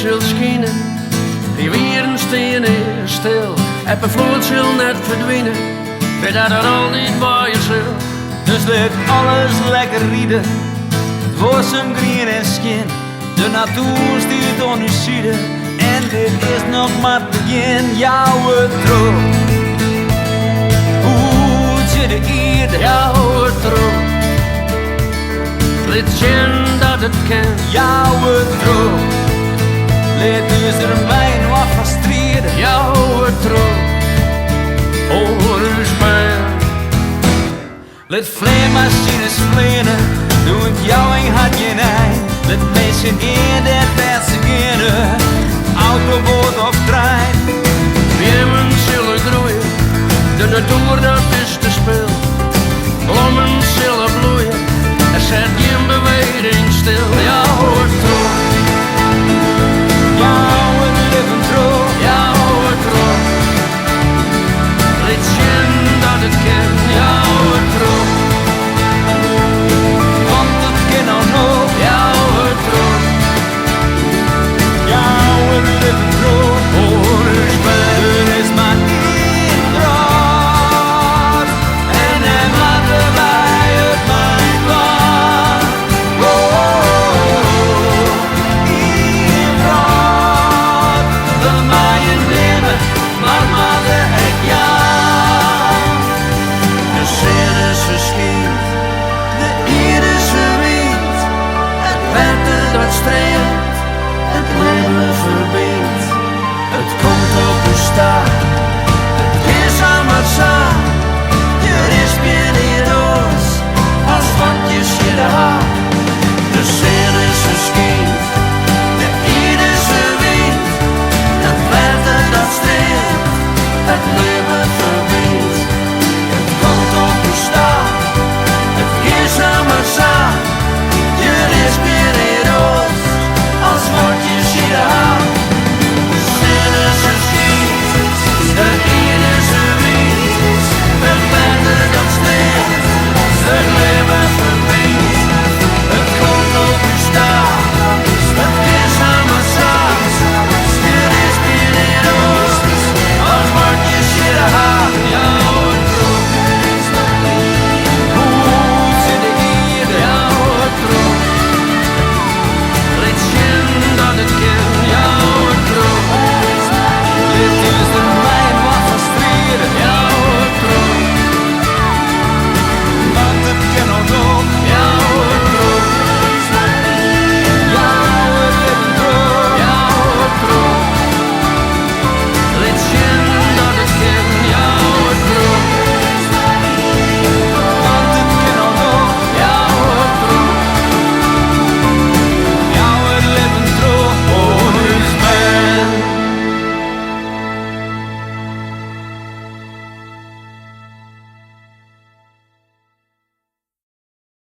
zal schijnen. Die wieren staan hier stil. En de vloed zal net verdwijnen. Weet dat er al niet bij je zal. Dus laat alles lekker rieden. Het wasem grien en skin. De natuur stiert aan uw zijde. En dit is nog maar het begin. Jouw droom. Hoe je de eerde. Jouw droom. Laat zien dat het kan. Jouw droom. Laat dus er mij wat frustreerde. Jouw droom. Hoor uw spijl. Laat vleemachines vleenen. Doe ik jou en had je eind. Laat mensen in dat beste beginnen. Autoboot of trein. Bloemen zullen groeien. De natuur dat is te speel. Bloemen zullen bloeien. Er zit